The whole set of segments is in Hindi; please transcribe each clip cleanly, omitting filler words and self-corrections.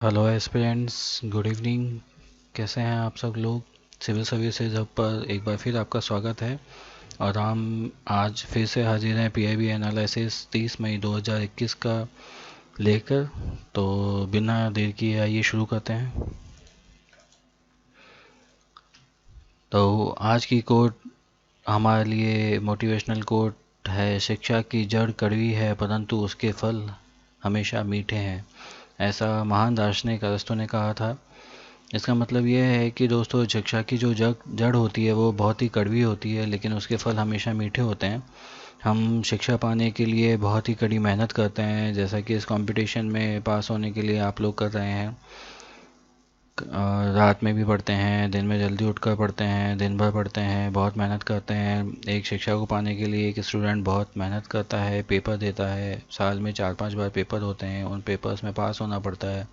Hello aspirants, good evening. कैसे हैं आप सब लोग। सिविल सर्विसेज हब पर एक बार फिर आपका स्वागत है। और हम आज फिर से हाजिर हैं पीआईबी एनालिसिस 30 मई 2021 का लेकर। तो बिना देर किए आइए शुरू करते हैं। तो आज की कोट हमारे लिए मोटिवेशनल कोट है, शिक्षा की जड़ कड़वी है परंतु उसके फल हमेशा मीठे हैं। ऐसा महान दार्शनिक अरस्तू ने कहा था। इसका मतलब यह है कि दोस्तों, शिक्षा की जो जड़ होती है वो बहुत ही कड़वी होती है, लेकिन उसके फल हमेशा मीठे होते हैं। हम शिक्षा पाने के लिए बहुत ही कड़ी मेहनत करते हैं, जैसा कि इस कंपटीशन में पास होने के लिए आप लोग कर रहे हैं। रात में भी पढ़ते हैं, दिन में जल्दी उठकर पढ़ते हैं, दिन भर पढ़ते हैं, बहुत मेहनत करते हैं। एक शिक्षा को पाने के लिए एक स्टूडेंट बहुत मेहनत करता है, पेपर देता है। साल में 4-5 बार पेपर होते हैं, उन पेपर्स में पास होना पड़ता है।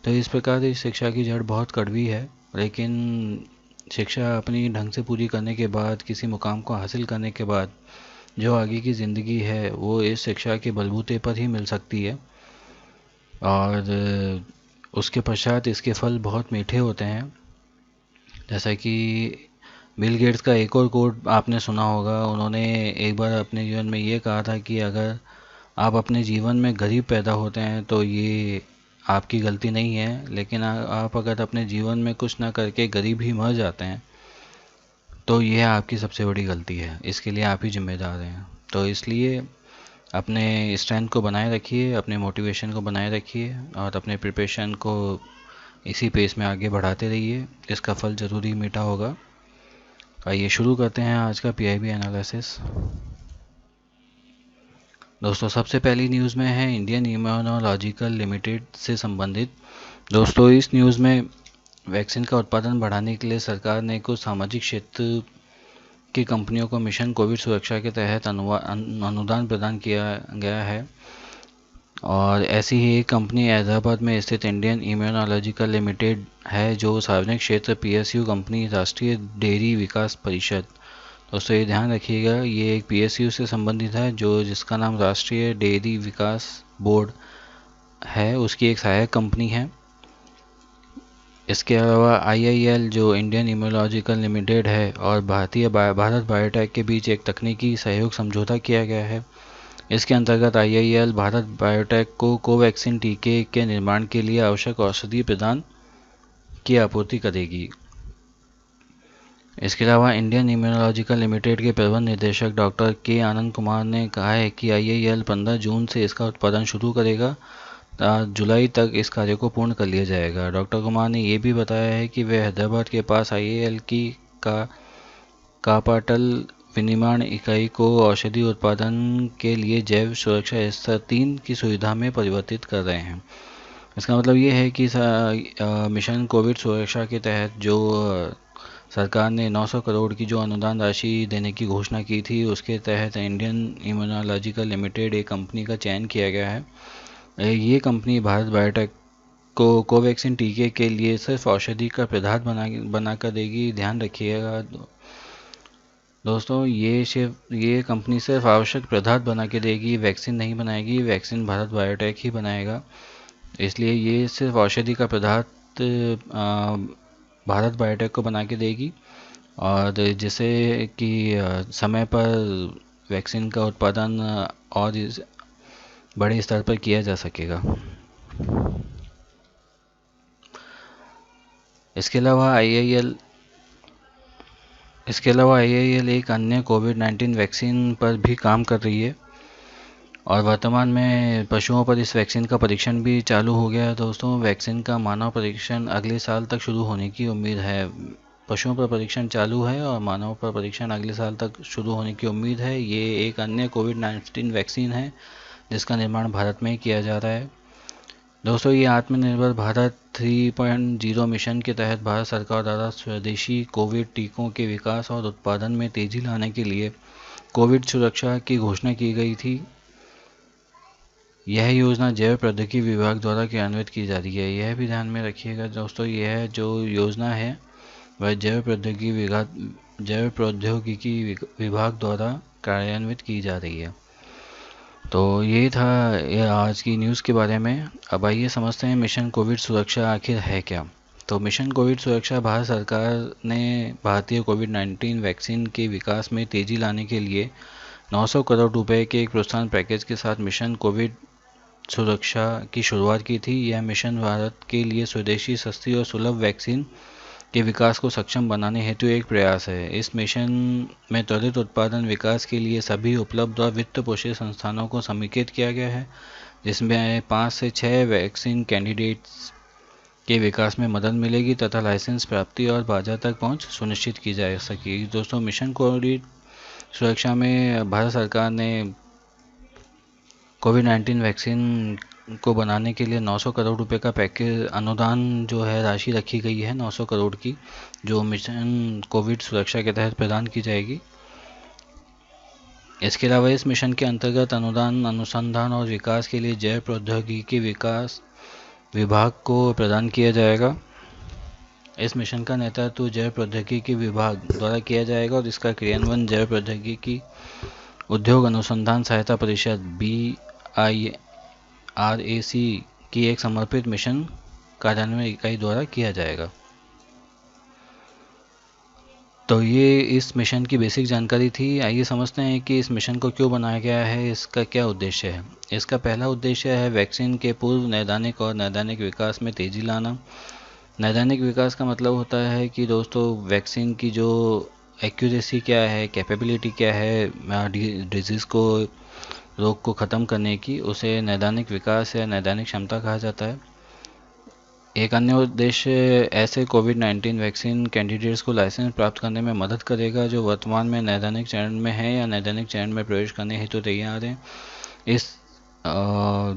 तो इस प्रकार इस शिक्षा की जड़ बहुत कड़वी है। लेकिन शिक्षा अपनी ढंग से पूरी करने के बाद, किसी मुकाम को हासिल करने के बाद, जो आगे की ज़िंदगी है वो इस शिक्षा के बलबूते पर ही मिल सकती है। और उसके पश्चात इसके फल बहुत मीठे होते हैं। जैसा कि बिल गेट्स का एक और कोट आपने सुना होगा। उन्होंने एक बार अपने जीवन में ये कहा था कि अगर आप अपने जीवन में गरीब पैदा होते हैं तो ये आपकी गलती नहीं है, लेकिन आप अगर अपने जीवन में कुछ ना करके गरीब ही मर जाते हैं तो यह आपकी सबसे बड़ी गलती है। इसके लिए आप ही जिम्मेदार हैं। तो इसलिए अपने स्ट्रेंथ को बनाए रखिए, अपने मोटिवेशन को बनाए रखिए और अपने प्रिपरेशन को इसी पेस में आगे बढ़ाते रहिए। इसका फल ज़रूर ही मीठा होगा। आइए शुरू करते हैं आज का पीआईबी एनालिसिस। दोस्तों, सबसे पहली न्यूज़ में है इंडियन इम्यूनोलॉजिकल लिमिटेड से संबंधित। दोस्तों, इस न्यूज़ में वैक्सीन का उत्पादन बढ़ाने के लिए सरकार ने कुछ सामाजिक क्षेत्र की कंपनियों को मिशन कोविड सुरक्षा के तहत अनुदान प्रदान किया गया है। और ऐसी ही एक कंपनी हैदराबाद में स्थित इंडियन इम्यूनोलॉजिकल लिमिटेड है, जो सार्वजनिक क्षेत्र पीएसयू कंपनी राष्ट्रीय डेयरी विकास परिषद। दोस्तों, ये ध्यान रखिएगा, ये एक पीएसयू से संबंधित है, जो जिसका नाम राष्ट्रीय डेयरी विकास बोर्ड है, उसकी एक सहायक कंपनी है। इसके अलावा आईआईएल, जो इंडियन इम्यूनोलॉजिकल लिमिटेड है, और भारत बायोटेक के बीच एक तकनीकी सहयोग समझौता किया गया है। इसके अंतर्गत आईआईएल भारत बायोटेक को कोवैक्सीन टीके के निर्माण के लिए आवश्यक औषधि प्रदान की आपूर्ति करेगी। इसके अलावा इंडियन इम्यूनोलॉजिकल लिमिटेड के प्रबंध निदेशक डॉक्टर के आनंद कुमार ने कहा है कि आईआईएल 15 जून से इसका उत्पादन शुरू करेगा। जुलाई तक इस कार्य को पूर्ण कर लिया जाएगा। डॉक्टर कुमार ने यह भी बताया है कि वे हैदराबाद के पास आईआईएल की कापाटल विनिर्माण इकाई को औषधि उत्पादन के लिए जैव सुरक्षा स्तर 3 की सुविधा में परिवर्तित कर रहे हैं। इसका मतलब ये है कि मिशन कोविड सुरक्षा के तहत जो सरकार ने 900 करोड़ की जो अनुदान राशि देने की घोषणा की थी, उसके तहत इंडियन इम्यूनोलॉजिकल लिमिटेड एक कंपनी का चयन किया गया है। ये कंपनी भारत बायोटेक को कोवैक्सीन टीके के लिए सिर्फ औषधि का पदार्थ बनाकर देगी। ध्यान रखिएगा दोस्तों, ये कंपनी सिर्फ आवश्यक पदार्थ बना के देगी, वैक्सीन नहीं बनाएगी। वैक्सीन भारत बायोटेक ही बनाएगा। इसलिए ये सिर्फ औषधि का पदार्थ भारत बायोटेक को बना के देगी, और जिससे कि समय पर वैक्सीन का उत्पादन और बड़े स्तर पर किया जा सकेगा। इसके अलावा आईआईएल एक अन्य कोविड-19 वैक्सीन पर भी काम कर रही है, और वर्तमान में पशुओं पर इस वैक्सीन का परीक्षण भी चालू हो गया है। दोस्तों, वैक्सीन का मानव परीक्षण अगले साल तक शुरू होने की उम्मीद है। पशुओं पर परीक्षण चालू है और मानव पर परीक्षण अगले साल तक शुरू होने की उम्मीद है। ये एक अन्य कोविड-19 वैक्सीन है जिसका निर्माण भारत में ही किया जा रहा है। दोस्तों, ये आत्मनिर्भर भारत 3.0 मिशन के तहत भारत सरकार द्वारा स्वदेशी कोविड टीकों के विकास और उत्पादन में तेजी लाने के लिए कोविड सुरक्षा की घोषणा की गई थी। यह योजना जैव प्रौद्योगिकी विभाग द्वारा क्रियान्वित की जा रही है। यह भी ध्यान में रखिएगा दोस्तों, यह जो योजना है वह जैव प्रौद्योगिकी विभाग द्वारा कार्यान्वित की जा रही है। तो ये था ये आज की न्यूज़ के बारे में। अब आइए समझते हैं मिशन कोविड सुरक्षा आखिर है क्या। तो मिशन कोविड सुरक्षा भारत सरकार ने भारतीय कोविड 19 वैक्सीन के विकास में तेज़ी लाने के लिए 900 करोड़ रुपए के एक प्रोत्साहन पैकेज के साथ मिशन कोविड सुरक्षा की शुरुआत की थी। यह मिशन भारत के लिए स्वदेशी, सस्ती और सुलभ वैक्सीन के विकास को सक्षम बनाने हेतु एक प्रयास है। इस मिशन में त्वरित उत्पादन विकास के लिए सभी उपलब्ध और वित्त पोषित संस्थानों को समेकित किया गया है, जिसमें 5 से 6 वैक्सीन कैंडिडेट्स के विकास में मदद मिलेगी तथा लाइसेंस प्राप्ति और बाजार तक पहुंच सुनिश्चित की जा सकेगी। दोस्तों, मिशन कोविड सुरक्षा में भारत सरकार ने कोविड 19 वैक्सीन को बनाने के लिए 900 करोड़ रुपए का पैकेज अनुदान जो है राशि रखी गई है 900 करोड़ की, जो मिशन कोविड सुरक्षा के तहत प्रदान की जाएगी। इसके अलावा इस मिशन के अंतर्गत अनुदान अनुसंधान और विकास के लिए जैव प्रौद्योगिकी विकास विभाग को प्रदान किया जाएगा। इस मिशन का नेतृत्व जैव प्रौद्योगिकी विभाग द्वारा किया जाएगा और इसका क्रियान्वयन जैव प्रौद्योगिकी उद्योग अनुसंधान सहायता परिषद BIRAC की एक समर्पित मिशन कार्यान्वयन इकाई द्वारा किया जाएगा। तो ये इस मिशन की बेसिक जानकारी थी। आइए समझते हैं कि इस मिशन को क्यों बनाया गया है, इसका क्या उद्देश्य है। इसका पहला उद्देश्य है वैक्सीन के पूर्व नैदानिक और नैदानिक विकास में तेज़ी लाना। नैदानिक विकास का मतलब होता है कि दोस्तों वैक्सीन की जो एक्यूरेसी क्या है, कैपेबिलिटी क्या है डिजीज़ को, रोग को ख़त्म करने की, उसे नैदानिक विकास या नैदानिक क्षमता कहा जाता है। एक अन्य उद्देश्य ऐसे कोविड 19 वैक्सीन कैंडिडेट्स को लाइसेंस प्राप्त करने में मदद करेगा जो वर्तमान में नैदानिक चरण में हैं या नैदानिक चरण में प्रवेश करने हेतु तैयार हैं। इस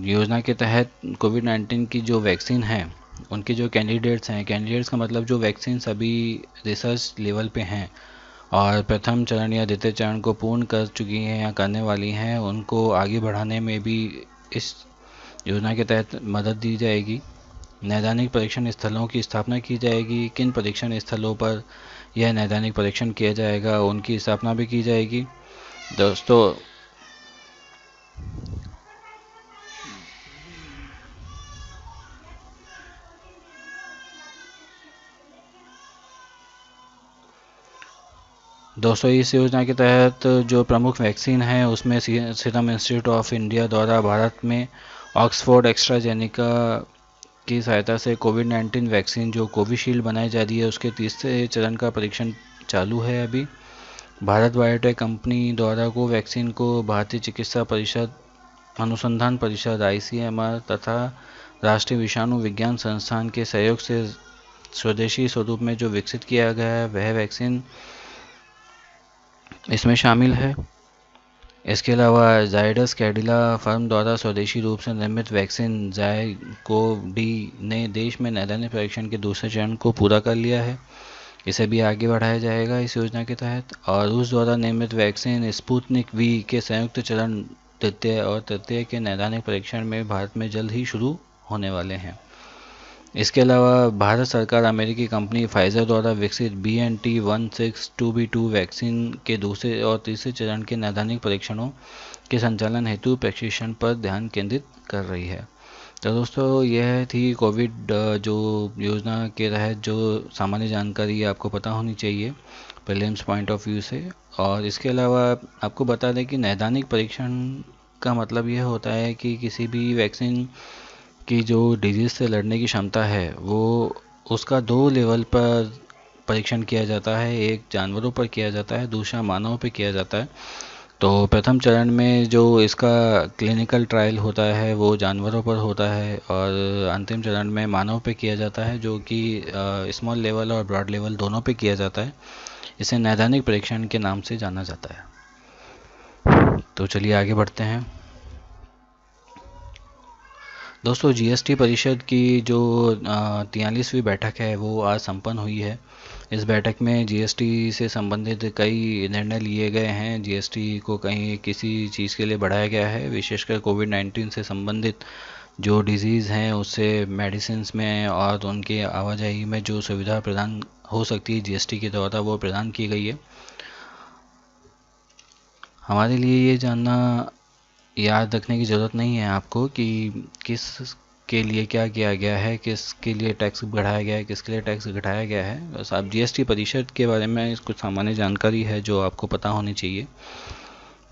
योजना के तहत कोविड 19 की जो वैक्सीन है उनके जो कैंडिडेट्स हैं, कैंडिडेट्स का मतलब जो वैक्सीन सभी रिसर्च लेवल पे हैं और प्रथम चरण या द्वितीय चरण को पूर्ण कर चुकी हैं या करने वाली हैं, उनको आगे बढ़ाने में भी इस योजना के तहत मदद दी जाएगी। नैदानिक परीक्षण स्थलों की स्थापना की जाएगी। किन परीक्षण स्थलों पर यह नैदानिक परीक्षण किया जाएगा उनकी स्थापना भी की जाएगी। दोस्तों, इस योजना के तहत जो प्रमुख वैक्सीन है उसमें सीरम इंस्टीट्यूट ऑफ इंडिया द्वारा भारत में ऑक्सफोर्ड एस्ट्राजेनेका की सहायता से कोविड 19 वैक्सीन जो कोविशील्ड बनाई जा रही है उसके तीसरे चरण का परीक्षण चालू है अभी। भारत बायोटेक कंपनी द्वारा कोवैक्सीन को भारतीय चिकित्सा परिषद, अनुसंधान परिषद ICMR तथा राष्ट्रीय विषाणु विज्ञान संस्थान के सहयोग से स्वदेशी स्वरूप में जो विकसित किया गया है वह वैक्सीन इसमें शामिल है। इसके अलावा जायडस कैडिला फर्म द्वारा स्वदेशी रूप से निर्मित वैक्सीन जायकोव-डी ने देश में नैदानिक परीक्षण के दूसरे चरण को पूरा कर लिया है। इसे भी आगे बढ़ाया जाएगा इस योजना के तहत। और रूस द्वारा निर्मित वैक्सीन स्पुतनिक V के संयुक्त चरण तृतीय और तृतीय के नैदानिक परीक्षण में भारत में जल्द ही शुरू होने वाले हैं। इसके अलावा भारत सरकार अमेरिकी कंपनी फाइजर द्वारा विकसित BNT162b2 वैक्सीन के दूसरे और तीसरे चरण के नैदानिक परीक्षणों के संचालन हेतु प्रशिक्षण पर ध्यान केंद्रित कर रही है। तो दोस्तों, यह थी कोविड जो योजना के तहत जो सामान्य जानकारी आपको पता होनी चाहिए प्रीलिम्स पॉइंट ऑफ व्यू से। और इसके अलावा आपको बता दें कि नैदानिक परीक्षण का मतलब यह होता है कि किसी भी वैक्सीन की जो डिजीज़ से लड़ने की क्षमता है वो उसका 2 लेवल पर परीक्षण किया जाता है। एक जानवरों पर किया जाता है, दूसरा मानव पर किया जाता है। तो प्रथम चरण में जो इसका क्लिनिकल ट्रायल होता है वो जानवरों पर होता है और अंतिम चरण में मानव पे किया जाता है, जो कि स्मॉल लेवल और ब्रॉड लेवल दोनों पे किया जाता है। इसे नैदानिक परीक्षण के नाम से जाना जाता है। तो चलिए आगे बढ़ते हैं। दोस्तों, GST परिषद की जो 43वीं बैठक है वो आज संपन्न हुई है। इस बैठक में GST से संबंधित कई निर्णय लिए गए हैं। GST को कहीं किसी चीज़ के लिए बढ़ाया गया है, विशेषकर कोविड 19 से संबंधित जो डिजीज़ हैं उससे मेडिसिन में और उनके आवाजाही में जो सुविधा प्रदान हो सकती है GST के द्वारा वो प्रदान की गई है। हमारे लिए ये जानना याद रखने की ज़रूरत नहीं है आपको कि किस के लिए क्या किया गया है, किसके लिए टैक्स बढ़ाया गया है, किसके लिए टैक्स घटाया गया है। बस आप जीएसटी परिषद के बारे में कुछ सामान्य जानकारी है जो आपको पता होनी चाहिए।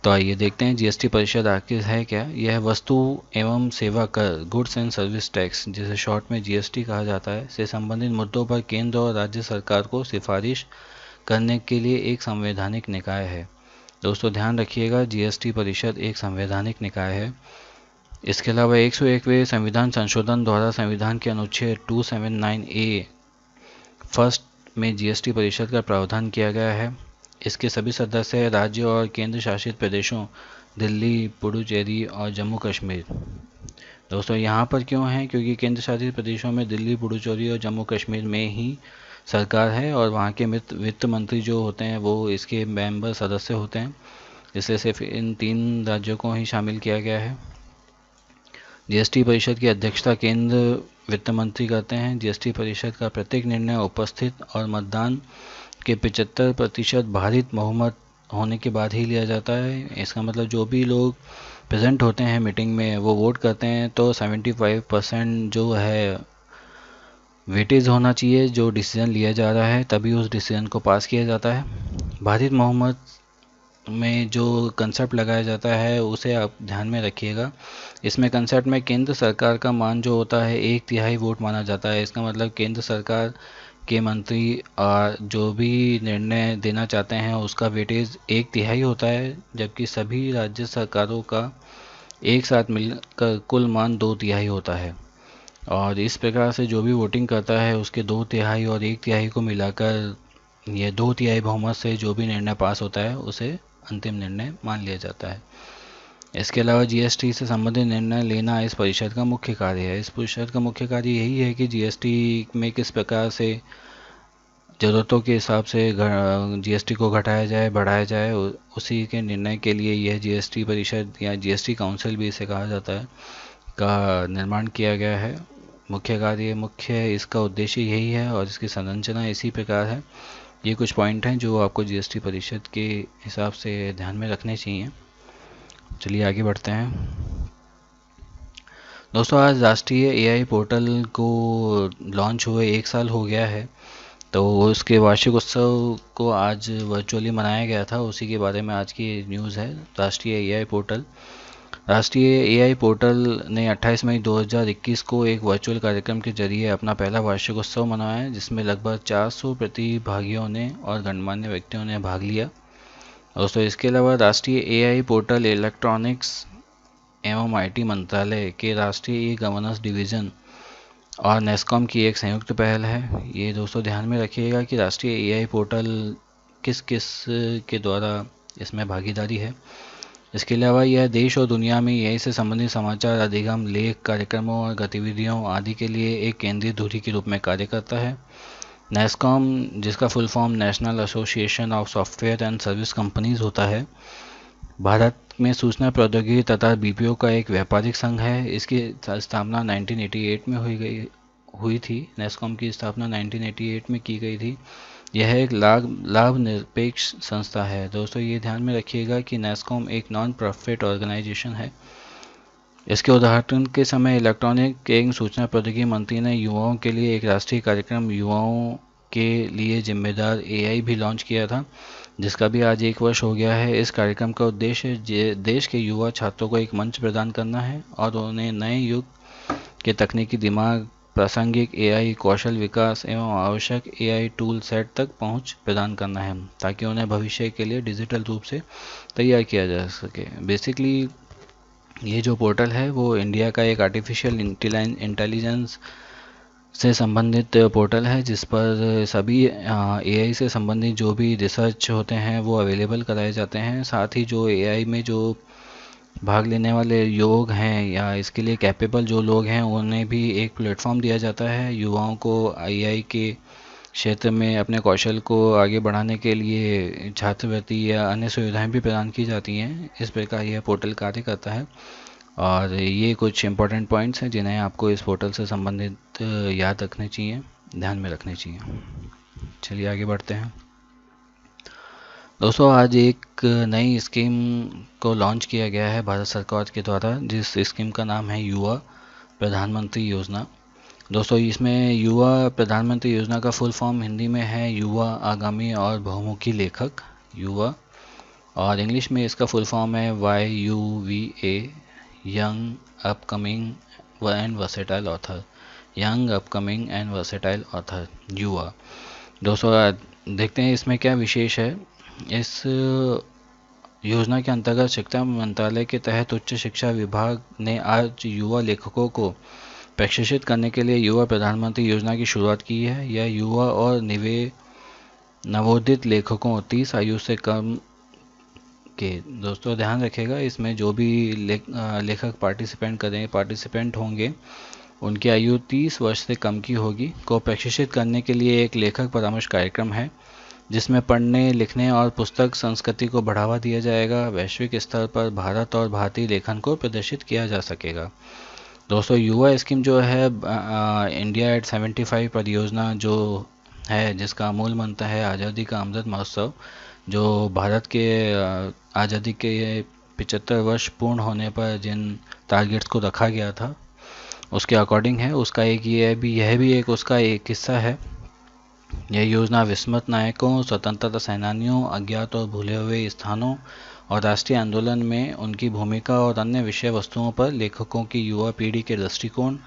तो आइए देखते हैं जीएसटी परिषद आखिर है क्या। यह वस्तु एवं सेवा कर, गुड्स एंड सर्विस टैक्स, जिसे शॉर्ट में जीएसटी कहा जाता है, से संबंधित मुद्दों पर केंद्र और राज्य सरकार को सिफारिश करने के लिए एक संवैधानिक निकाय है। दोस्तों ध्यान रखिएगा, जीएसटी परिषद एक संवैधानिक निकाय है। इसके अलावा 101वें संविधान संशोधन द्वारा संविधान के अनुच्छेद 279A फर्स्ट में जीएसटी परिषद का प्रावधान किया गया है। इसके सभी सदस्य राज्य और केंद्र शासित प्रदेशों दिल्ली, पुडुचेरी और जम्मू कश्मीर। दोस्तों यहाँ पर क्यों है, क्योंकि केंद्र शासित प्रदेशों में दिल्ली, पुडुचेरी और जम्मू कश्मीर में ही सरकार है और वहाँ के वित्त मंत्री जो होते हैं वो इसके मेंबर सदस्य होते हैं, इसलिए सिर्फ इन 3 राज्यों को ही शामिल किया गया है। जीएसटी परिषद की अध्यक्षता केंद्र वित्त मंत्री करते हैं। जीएसटी परिषद का प्रत्येक निर्णय उपस्थित और मतदान के 75% भारित बहुमत होने के बाद ही लिया जाता है। इसका मतलब जो भी लोग प्रेजेंट होते हैं मीटिंग में वो वोट करते हैं, तो 75% जो है वेटेज होना चाहिए जो डिसीजन लिया जा रहा है, तभी उस डिसीजन को पास किया जाता है। भारित बहुमत में जो कंसेप्ट लगाया जाता है उसे आप ध्यान में रखिएगा। इसमें कंसेप्ट में केंद्र सरकार का मान जो होता है 1/3 वोट माना जाता है। इसका मतलब केंद्र सरकार के मंत्री जो भी निर्णय देना चाहते हैं उसका वेटेज 1/3 होता है, जबकि सभी राज्य सरकारों का एक साथ मिलकर कुल मान 2/3 होता है। और इस प्रकार से जो भी वोटिंग करता है उसके 2/3 और 1/3 को मिलाकर ये 2/3 बहुमत से जो भी निर्णय पास होता है उसे अंतिम निर्णय मान लिया जाता है। इसके अलावा जीएसटी से संबंधित निर्णय लेना इस परिषद का मुख्य कार्य है। इस परिषद का मुख्य कार्य यही है कि जीएसटी में किस प्रकार से ज़रूरतों के हिसाब से जीएसटी को घटाया जाए, बढ़ाया जाए, उसी के निर्णय के लिए यह जीएसटी परिषद या जीएसटी काउंसिल भी इसे कहा जाता है का निर्माण किया गया है। मुख्य इसका उद्देश्य यही है और इसकी संरचना इसी प्रकार है। ये कुछ पॉइंट हैं जो आपको जीएसटी परिषद के हिसाब से ध्यान में रखने चाहिए। चलिए आगे बढ़ते हैं। दोस्तों आज राष्ट्रीय एआई पोर्टल को लॉन्च हुए 1 साल हो गया है, तो उसके वार्षिक उत्सव को आज वर्चुअली मनाया गया था, उसी के बारे में आज की न्यूज़ है। राष्ट्रीय एआई पोर्टल ने 28 मई 2021 को एक वर्चुअल कार्यक्रम के जरिए अपना पहला वार्षिक उत्सव मनाया, जिसमें लगभग 400 प्रतिभागियों ने और गणमान्य व्यक्तियों ने भाग लिया। दोस्तों इसके अलावा राष्ट्रीय एआई पोर्टल इलेक्ट्रॉनिक्स एवं आईटी मंत्रालय के राष्ट्रीय ई गवर्नेंस डिवीज़न और नेस्कॉम की एक संयुक्त पहल है। ये दोस्तों ध्यान में रखिएगा कि राष्ट्रीय एआई पोर्टल किस किस के द्वारा इसमें भागीदारी है। इसके अलावा यह देश और दुनिया में एआई से संबंधित समाचार, अधिगम, लेख, कार्यक्रमों और गतिविधियों आदि के लिए एक केंद्रीय धुरी के रूप में कार्य करता है। नेस्कॉम, जिसका full form national association of software and service companies होता है, भारत में सूचना प्रौद्योगिकी तथा बीपीओ का एक व्यापारिक संघ है। इसकी स्थापना 1988 में हुई थी। नेस्कॉम की स्थापना 1988 में की गई थी। यह एक लाभ निरपेक्ष संस्था है। दोस्तों ये ध्यान में रखिएगा कि नेस्कॉम एक नॉन प्रॉफिट ऑर्गेनाइजेशन है। इसके उद्घाटन के समय इलेक्ट्रॉनिक एवं सूचना प्रौद्योगिकी मंत्री ने युवाओं के लिए एक राष्ट्रीय कार्यक्रम युवाओं के लिए जिम्मेदार एआई भी लॉन्च किया था, जिसका भी आज 1 वर्ष हो गया है। इस कार्यक्रम का उद्देश्य देश के युवा छात्रों को एक मंच प्रदान करना है और उन्हें नए युग के तकनीकी दिमाग, प्रासंगिक एआई कौशल विकास एवं आवश्यक एआई टूल सेट तक पहुंच प्रदान करना है, ताकि उन्हें भविष्य के लिए डिजिटल रूप से तैयार किया जा सके। बेसिकली ये जो पोर्टल है वो इंडिया का एक आर्टिफिशियल इंटेलिजेंस से संबंधित पोर्टल है, जिस पर सभी एआई से संबंधित जो भी रिसर्च होते हैं वो अवेलेबल कराए जाते हैं। साथ ही जो एआई में जो भाग लेने वाले लोग हैं या इसके लिए कैपेबल जो लोग हैं उन्हें भी एक प्लेटफॉर्म दिया जाता है। युवाओं को एआई के क्षेत्र में अपने कौशल को आगे बढ़ाने के लिए छात्रवृत्ति या अन्य सुविधाएं भी प्रदान की जाती हैं। इस प्रकार यह पोर्टल कार्य करता है और ये कुछ इंपॉर्टेंट पॉइंट्स हैं जिन्हें आपको इस पोर्टल से संबंधित याद रखने चाहिए, ध्यान में रखने चाहिए। चलिए आगे बढ़ते हैं। दोस्तों आज एक नई स्कीम को लॉन्च किया गया है भारत सरकार के द्वारा, जिस स्कीम का नाम है युवा प्रधानमंत्री योजना। दोस्तों इसमें युवा प्रधानमंत्री योजना का फुल फॉर्म हिंदी में है युवा आगामी और बहुमुखी लेखक युवा, और इंग्लिश में इसका फुल फॉर्म है YUVA, young upcoming and versatile author, young upcoming and versatile author युवा। दोस्तों देखते हैं इसमें क्या विशेष है। इस योजना के अंतर्गत शिक्षा मंत्रालय के तहत उच्च शिक्षा विभाग ने आज युवा लेखकों को प्रशिक्षित करने के लिए युवा प्रधानमंत्री योजना की शुरुआत की है। यह युवा और नवोदित लेखकों 30 आयु से कम के, दोस्तों ध्यान रखिएगा इसमें जो भी लेखक पार्टिसिपेंट होंगे उनकी आयु 30 वर्ष से कम की होगी, को प्रशिक्षित करने के लिए एक लेखक परामर्श कार्यक्रम है जिसमें पढ़ने लिखने और पुस्तक संस्कृति को बढ़ावा दिया जाएगा। वैश्विक स्तर पर भारत और भारतीय लेखन को प्रदर्शित किया जा सकेगा। दोस्तों युवा स्कीम जो है इंडिया एट 75 परियोजना जो है, जिसका मूल मंत्र है आज़ादी का अमृत महोत्सव, जो भारत के आज़ादी के 75 वर्ष पूर्ण होने पर जिन टारगेट्स को रखा गया था उसके अकॉर्डिंग है। उसका एक यह भी एक उसका एक हिस्सा है। यह योजना विस्मृत नायकों, स्वतंत्रता सेनानियों, अज्ञात और भूले हुए स्थानों और राष्ट्रीय आंदोलन में उनकी भूमिका और अन्य विषय वस्तुओं पर लेखकों की युवा पीढ़ी के दृष्टिकोण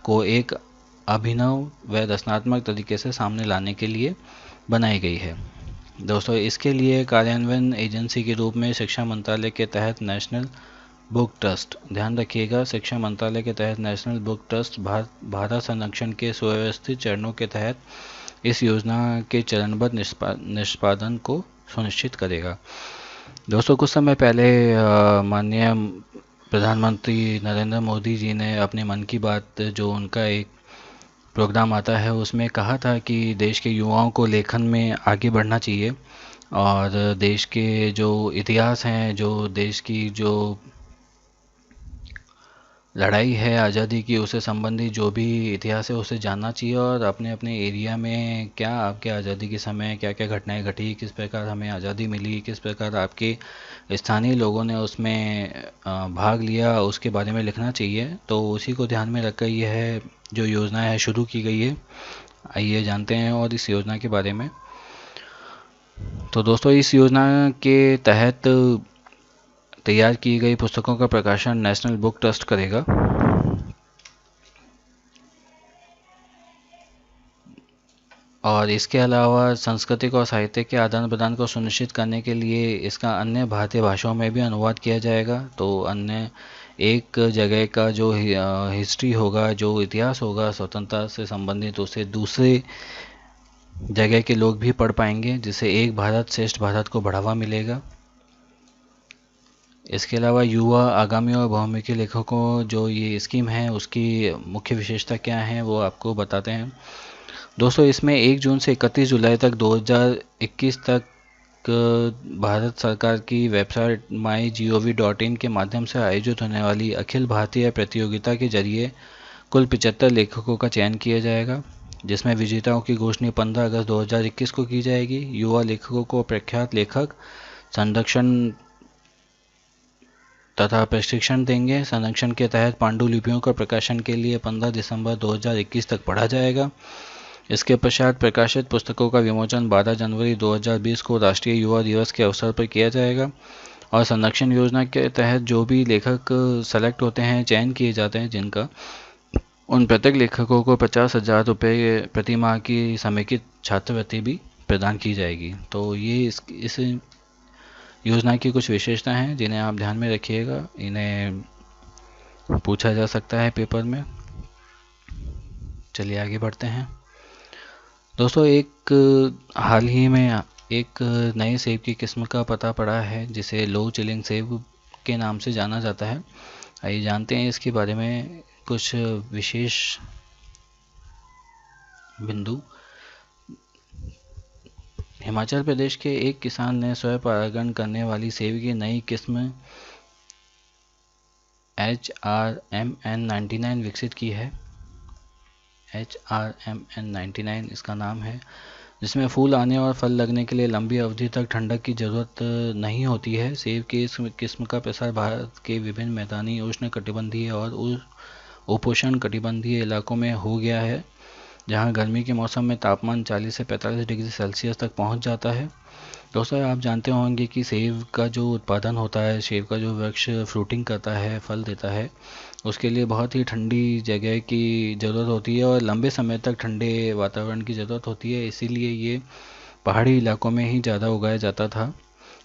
को एक अभिनव व रचनात्मक तरीके से सामने लाने के लिए बनाई गई है। दोस्तों इसके लिए कार्यान्वयन एजेंसी के रूप में शिक्षा मंत्रालय के तहत नेशनल बुक ट्रस्ट, ध्यान रखिएगा शिक्षा मंत्रालय के तहत नेशनल बुक ट्रस्ट भारत संरक्षण के सुव्यवस्थित चरणों के तहत इस योजना के चरणबद्ध निष्पादन को सुनिश्चित करेगा। दोस्तों कुछ समय पहले माननीय प्रधानमंत्री नरेंद्र मोदी जी ने अपने मन की बात, जो उनका एक प्रोग्राम आता है, उसमें कहा था कि देश के युवाओं को लेखन में आगे बढ़ना चाहिए और देश के जो इतिहास हैं, जो देश की जो लड़ाई है आज़ादी की, उससे संबंधित जो भी इतिहास है उसे जानना चाहिए और अपने अपने एरिया में क्या आपके आज़ादी के समय क्या क्या घटनाएं घटी, किस प्रकार हमें आज़ादी मिली, किस प्रकार आपके स्थानीय लोगों ने उसमें भाग लिया, उसके बारे में लिखना चाहिए। तो उसी को ध्यान में रखकर यह जो योजना है शुरू की गई है। आइए जानते हैं और इस योजना के बारे में। तो दोस्तों इस योजना के तहत तैयार की गई पुस्तकों का प्रकाशन नेशनल बुक ट्रस्ट करेगा और इसके अलावा सांस्कृतिक और साहित्य के आदान प्रदान को सुनिश्चित करने के लिए इसका अन्य भारतीय भाषाओं में भी अनुवाद किया जाएगा। तो अन्य एक जगह का जो हिस्ट्री होगा, जो इतिहास होगा स्वतंत्रता से संबंधित, उसे दूसरे जगह के लोग भी पढ़ पाएंगे, जिससे एक भारत श्रेष्ठ भारत को बढ़ावा मिलेगा। इसके अलावा युवा आगामी और बहुमुखी लेखकों जो ये स्कीम है उसकी मुख्य विशेषता क्या है वो आपको बताते हैं। दोस्तों इसमें 1 जून से 31 जुलाई तक 2021 तक भारत सरकार की वेबसाइट mygov.in के माध्यम से आयोजित होने वाली अखिल भारतीय प्रतियोगिता के जरिए कुल 75 लेखकों का चयन किया जाएगा, जिसमें विजेताओं की घोषणा 15 अगस्त 2021 को की जाएगी। युवा लेखकों को प्रख्यात लेखक संरक्षण तथा प्रशिक्षण देंगे। संरक्षण के तहत पांडुलिपियों का प्रकाशन के लिए 15 दिसंबर 2021 तक पढ़ा जाएगा। इसके पश्चात प्रकाशित पुस्तकों का विमोचन 12 जनवरी 2020 को राष्ट्रीय युवा दिवस के अवसर पर किया जाएगा और संरक्षण योजना के तहत जो भी लेखक सेलेक्ट होते हैं, चयन किए जाते हैं जिनका, उन प्रत्येक लेखकों को 50,000 रुपये प्रति माह की समेकित छात्रवृत्ति भी प्रदान की जाएगी। तो ये इस योजना की कुछ विशेषताएं हैं जिन्हें आप ध्यान में रखिएगा, इन्हें पूछा जा सकता है पेपर में। चलिए आगे बढ़ते हैं। दोस्तों एक हाल ही में एक नए सेब की किस्म का पता पड़ा है जिसे लो चिलिंग सेब के नाम से जाना जाता है। आइए जानते हैं इसके बारे में कुछ विशेष बिंदु। हिमाचल प्रदेश के एक किसान ने स्वयं परागण करने वाली सेब की नई किस्म HRMN99 विकसित की है। HRMN99 इसका नाम है, जिसमें फूल आने और फल लगने के लिए लंबी अवधि तक ठंडक की ज़रूरत नहीं होती है। सेब की इस किस्म का प्रसार भारत के विभिन्न मैदानी उष्णकटिबंधीय और उपोष्ण कटिबंधीय इलाकों में हो गया है, जहां गर्मी के मौसम में तापमान 40 से 45 डिग्री सेल्सियस तक पहुंच जाता है। दोस्तों, आप जानते होंगे कि सेब का जो उत्पादन होता है, सेब का जो वृक्ष फ्रूटिंग करता है, फल देता है, उसके लिए बहुत ही ठंडी जगह की ज़रूरत होती है और लंबे समय तक ठंडे वातावरण की ज़रूरत होती है। इसीलिए ये पहाड़ी इलाकों में ही ज़्यादा उगाया जाता था।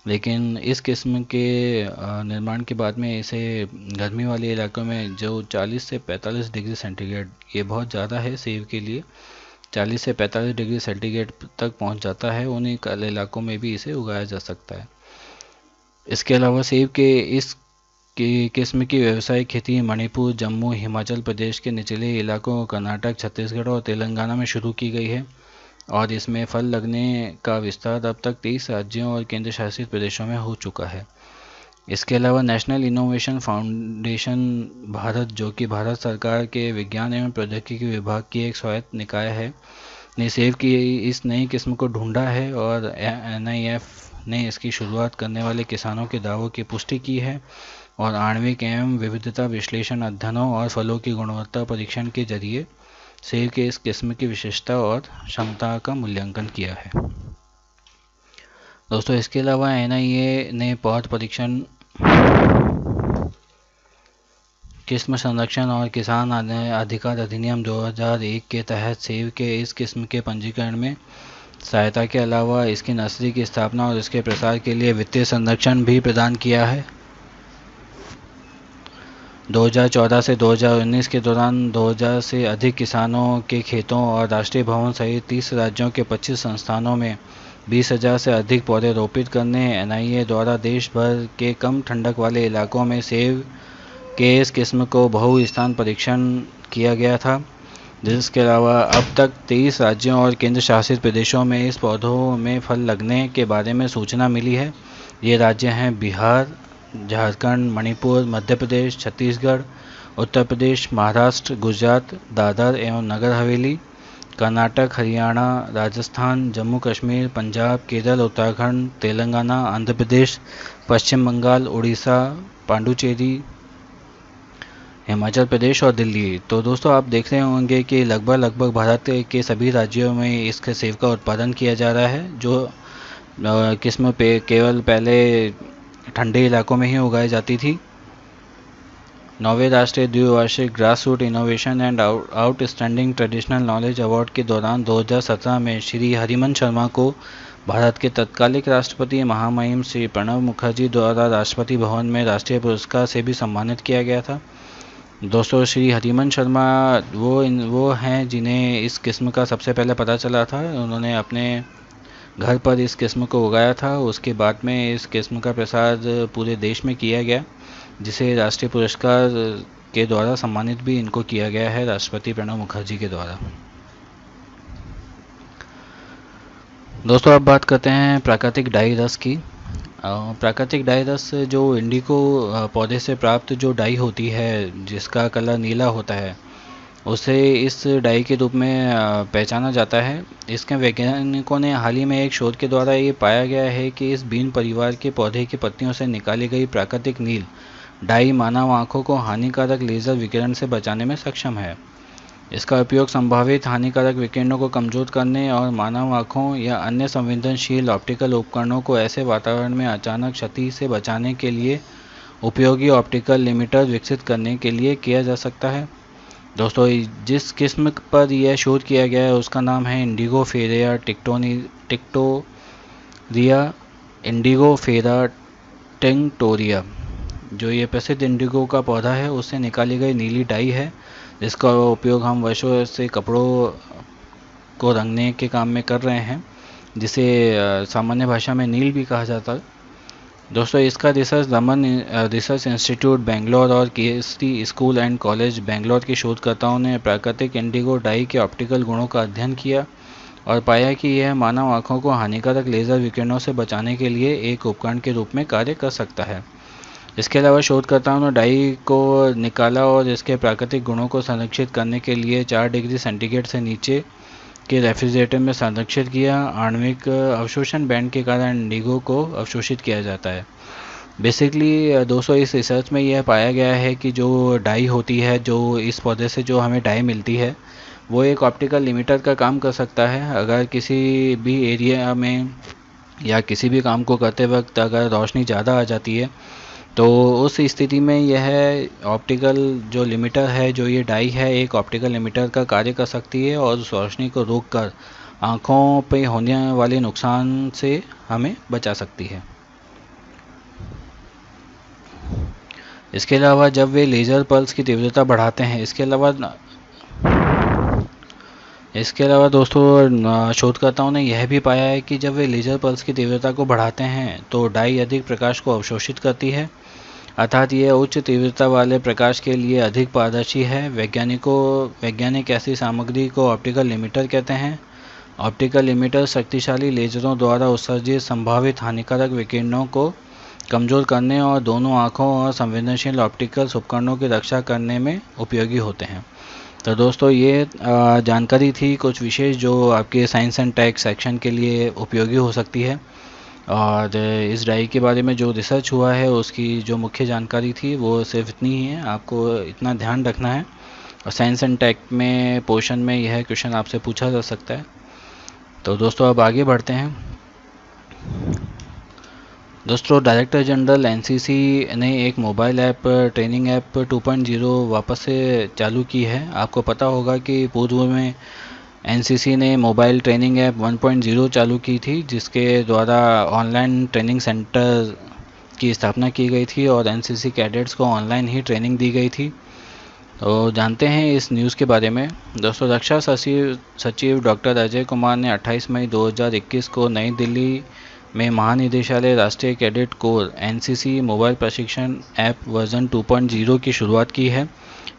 लेकिन इस किस्म के निर्माण के बाद में इसे गर्मी वाले इलाकों में, जो 40 से 45 डिग्री सेंटीग्रेड, ये बहुत ज़्यादा है सेब के लिए, 40 से 45 डिग्री सेंटीग्रेड तक पहुंच जाता है, उन्हीं इलाकों में भी इसे उगाया जा सकता है। इसके अलावा सेब के इस किस्म की व्यावसायिक खेती मणिपुर, जम्मू, हिमाचल प्रदेश के निचले इलाकों, कर्नाटक, छत्तीसगढ़ और तेलंगाना में शुरू की गई है और इसमें फल लगने का विस्तार अब तक 30 राज्यों और केंद्र शासित प्रदेशों में हो चुका है। इसके अलावा नेशनल इनोवेशन फाउंडेशन भारत, जो कि भारत सरकार के विज्ञान एवं प्रौद्योगिकी विभाग की एक स्वायत्त निकाय है, ने सेब की इस नई किस्म को ढूंढा है और NIF ने इसकी शुरुआत करने वाले किसानों के दावों की पुष्टि की है और आणविक एवं विविधता विश्लेषण अध्ययनों और फलों की गुणवत्ता परीक्षण के जरिए सेब के इस किस्म की विशेषता और क्षमता का मूल्यांकन किया है। दोस्तों, इसके अलावा NIA ने पौध परीक्षण, किस्म संरक्षण और किसान अधिकार अधिनियम 2001 के तहत सेब के इस किस्म के पंजीकरण में सहायता के अलावा इसकी नर्सरी की स्थापना और इसके प्रसार के लिए वित्तीय संरक्षण भी प्रदान किया है। 2014 से 2019 के दौरान 2000 से अधिक किसानों के खेतों और राष्ट्रीय भवन सहित 30 राज्यों के 25 संस्थानों में 20,000 से अधिक पौधे रोपित करने NIA द्वारा देश भर के कम ठंडक वाले इलाकों में सेब के इस किस्म को बहुस्थान परीक्षण किया गया था। जिसके अलावा अब तक 23 राज्यों और केंद्र शासित प्रदेशों में इस पौधों में फल लगने के बारे में सूचना मिली है। ये राज्य हैं बिहार, झारखंड, मणिपुर, मध्य प्रदेश, छत्तीसगढ़, उत्तर प्रदेश, महाराष्ट्र, गुजरात, दादर एवं नगर हवेली, कर्नाटक, हरियाणा, राजस्थान, जम्मू कश्मीर, पंजाब, केरल, उत्तराखंड, तेलंगाना, आंध्र प्रदेश, पश्चिम बंगाल, उड़ीसा, पांडुचेरी, हिमाचल प्रदेश और दिल्ली। तो दोस्तों, आप देख रहे होंगे कि लगभग भारत के सभी राज्यों में इसके सेब का उत्पादन किया जा रहा है, जो किस्म पे केवल पहले ठंडे इलाकों में ही उगाई जाती थी। 9वें राष्ट्रीय द्विवार्षिक grass root innovation and outstanding traditional knowledge award के दौरान 2017 में श्री हरिवंश शर्मा को भारत के तत्कालिक राष्ट्रपति महामहिम श्री प्रणब मुखर्जी द्वारा राष्ट्रपति भवन में राष्ट्रीय पुरस्कार से भी सम्मानित किया गया था। दोस्तों, श्री हरिवंश शर्मा वो हैं जिन्हें इस किस्म का सबसे पहले पता चला था। उन्होंने अपने घर पर इस किस्म को उगाया था। उसके बाद में इस किस्म का प्रसार पूरे देश में किया गया, जिसे राष्ट्रीय पुरस्कार के द्वारा सम्मानित भी इनको किया गया है, राष्ट्रपति प्रणब मुखर्जी के द्वारा। दोस्तों, अब बात करते हैं प्राकृतिक डाई रस की। प्राकृतिक डाई रस जो इंडिगो पौधे से प्राप्त जो डाई होती है, जिसका कलर नीला होता है, उसे इस डाई के रूप में पहचाना जाता है। इसके वैज्ञानिकों ने हाल ही में एक शोध के द्वारा ये पाया गया है कि इस बीन परिवार के पौधे की पत्तियों से निकाली गई प्राकृतिक नील डाई मानव आँखों को हानिकारक लेज़र विकिरण से बचाने में सक्षम है। इसका उपयोग संभावित हानिकारक विकिरणों को कमजोर करने और मानव आँखों या अन्य संवेदनशील ऑप्टिकल उपकरणों को ऐसे वातावरण में अचानक क्षति से बचाने के लिए उपयोगी ऑप्टिकल लिमिटर विकसित करने के लिए किया जा सकता है। दोस्तों, जिस किस्म पर यह शोध किया गया है उसका नाम है इंडिगोफेरा टिंक्टोरिया। जो ये प्रसिद्ध इंडिगो का पौधा है, उससे निकाली गई नीली डाई है, जिसका उपयोग हम वर्षों से कपड़ों को रंगने के काम में कर रहे हैं, जिसे सामान्य भाषा में नील भी कहा जाता है। दोस्तों, इसका research Raman research institute Bangalore और KST school and college Bangalore के शोधकर्ताओं ने प्राकृतिक इंडिगो डाई के ऑप्टिकल गुणों का अध्ययन किया और पाया कि यह मानव आँखों को हानिकारक लेज़र विकिरणों से बचाने के लिए एक उपकरण के रूप में कार्य कर सकता है। इसके अलावा शोधकर्ताओं ने डाई को निकाला और इसके प्राकृतिक गुणों को संरक्षित करने के लिए 4 डिग्री सेंटीग्रेड से नीचे के रेफ्रिजरेटर में संरक्षित किया। आणविक अवशोषण बैंड के कारण इंडिगो को अवशोषित किया जाता है। बेसिकली दोस्तों इस रिसर्च में यह पाया गया है कि जो डाई होती है, जो इस पौधे से जो हमें डाई मिलती है, वो एक ऑप्टिकल लिमिटर का काम कर सकता है। अगर किसी भी एरिया में या किसी भी काम को करते वक्त अगर रोशनी ज़्यादा आ जाती है तो उस स्थिति में यह ऑप्टिकल जो लिमिटर है, जो ये डाई है, एक ऑप्टिकल लिमिटर का कार्य कर सकती है और उस रोशनी को रोककर आँखों पे होने वाले नुकसान से हमें बचा सकती है। इसके अलावा जब वे लेज़र पल्स की तीव्रता बढ़ाते हैं, इसके अलावा दोस्तों शोधकर्ताओं ने यह भी पाया है कि जब वे लेज़र पल्स की तीव्रता को बढ़ाते हैं तो डाई अधिक प्रकाश को अवशोषित करती है, अर्थात यह उच्च तीव्रता वाले प्रकाश के लिए अधिक पारदर्शी है। वैज्ञानिक ऐसी सामग्री को ऑप्टिकल लिमिटर कहते हैं। ऑप्टिकल लिमिटर शक्तिशाली लेज़रों द्वारा उत्सर्जित संभावित हानिकारक विकिरणों को कमज़ोर करने और दोनों आँखों और संवेदनशील ऑप्टिकल उपकरणों की रक्षा करने में उपयोगी होते हैं। तो दोस्तों ये जानकारी थी कुछ विशेष जो आपके साइंस एंड टेक सेक्शन के लिए उपयोगी हो सकती है। और इस डाई के बारे में जो रिसर्च हुआ है उसकी जो मुख्य जानकारी थी वो सिर्फ इतनी ही है, आपको इतना ध्यान रखना है। और साइंस एंड टेक में पोर्शन में यह क्वेश्चन आपसे पूछा जा सकता है। तो दोस्तों अब आगे बढ़ते हैं। दोस्तों डायरेक्टर जनरल एनसीसी ने एक मोबाइल ऐप ट्रेनिंग ऐप 2.0 वापस से चालू की है। आपको पता होगा कि पूर्व में एनसीसी ने मोबाइल ट्रेनिंग ऐप 1.0 चालू की थी, जिसके द्वारा ऑनलाइन ट्रेनिंग सेंटर की स्थापना की गई थी और एनसीसी कैडेट्स को ऑनलाइन ही ट्रेनिंग दी गई थी। तो जानते हैं इस न्यूज़ के बारे में। दोस्तों रक्षा सचिव डॉक्टर अजय कुमार ने 28 मई 2021 को नई दिल्ली में महानिदेशालय राष्ट्रीय कैडेट कोर एनसीसी मोबाइल प्रशिक्षण ऐप वर्जन 2.0 की शुरुआत की है।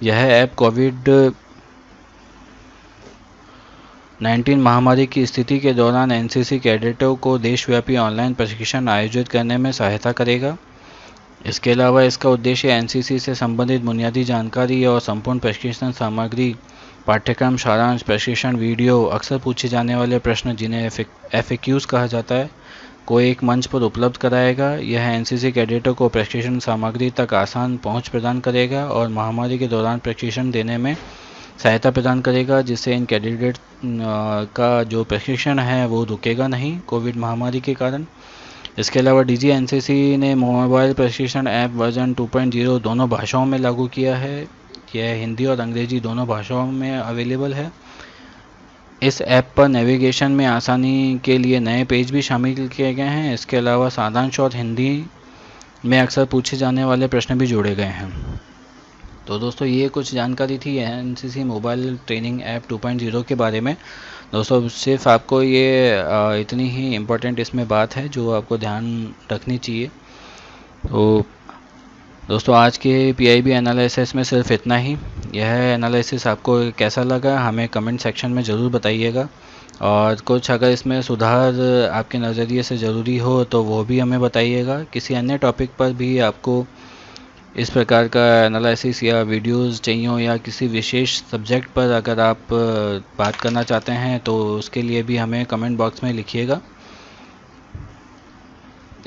यह ऐप कोविड-19 महामारी की स्थिति के दौरान एनसीसी कैडेटों को देशव्यापी ऑनलाइन प्रशिक्षण आयोजित करने में सहायता करेगा। इसके अलावा इसका उद्देश्य एनसीसी से संबंधित बुनियादी जानकारी और संपूर्ण प्रशिक्षण सामग्री, पाठ्यक्रम सारांश, प्रशिक्षण वीडियो, अक्सर पूछे जाने वाले प्रश्न जिन्हें एफएक्यूज कहा जाता है, को एक मंच पर उपलब्ध कराएगा। यह एनसीसी कैडेटों को प्रशिक्षण सामग्री तक आसान पहुंच प्रदान करेगा और महामारी के दौरान प्रशिक्षण देने में सहायता प्रदान करेगा, जिससे इन कैडेट का जो प्रशिक्षण है वो रुकेगा नहीं कोविड महामारी के कारण। इसके अलावा डीजी एनसीसी ने मोबाइल प्रशिक्षण ऐप वर्जन 2.0 दोनों भाषाओं में लागू किया है। यह हिंदी और अंग्रेजी दोनों भाषाओं में अवेलेबल है। इस ऐप पर नेविगेशन में आसानी के लिए नए पेज भी शामिल किए गए हैं। इसके अलावा सारांश और हिंदी में अक्सर पूछे जाने वाले प्रश्न भी जोड़े गए हैं। तो दोस्तों ये कुछ जानकारी थी एनसीसी मोबाइल ट्रेनिंग ऐप 2.0 के बारे में। दोस्तों सिर्फ आपको ये इतनी ही इम्पोर्टेंट इसमें बात है जो आपको ध्यान रखनी चाहिए। तो दोस्तों आज के पीआईबी एनालिसिस में सिर्फ इतना ही। यह एनालिसिस आपको कैसा लगा हमें कमेंट सेक्शन में ज़रूर बताइएगा, और कुछ अगर इसमें सुधार आपके नज़रिए से ज़रूरी हो तो वो भी हमें बताइएगा। किसी अन्य टॉपिक पर भी आपको इस प्रकार का एनालिसिस या वीडियोस चाहिए हो या किसी विशेष सब्जेक्ट पर अगर आप बात करना चाहते हैं तो उसके लिए भी हमें कमेंट बॉक्स में लिखिएगा।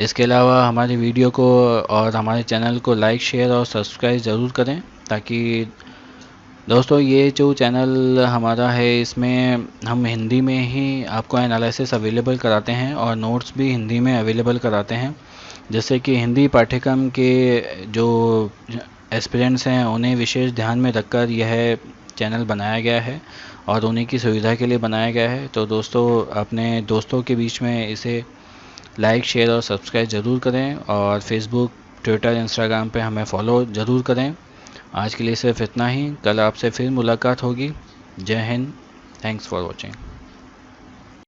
इसके अलावा हमारी वीडियो को और हमारे चैनल को लाइक, शेयर और सब्सक्राइब ज़रूर करें, ताकि दोस्तों ये जो चैनल हमारा है इसमें हम हिंदी में ही आपको एनालिसिस अवेलेबल कराते हैं और नोट्स भी हिंदी में अवेलेबल कराते हैं, जैसे कि हिंदी पाठ्यक्रम के जो एस्पिरेंट्स हैं उन्हें विशेष ध्यान में रखकर यह चैनल बनाया गया है और उन्हीं की सुविधा के लिए बनाया गया है। तो दोस्तों अपने दोस्तों के बीच में इसे लाइक, शेयर और सब्सक्राइब ज़रूर करें, और फेसबुक, ट्विटर, इंस्टाग्राम पे हमें फॉलो ज़रूर करें। आज के लिए सिर्फ इतना ही। कल आपसे फिर मुलाकात होगी। जय हिंद। Thanks for watching.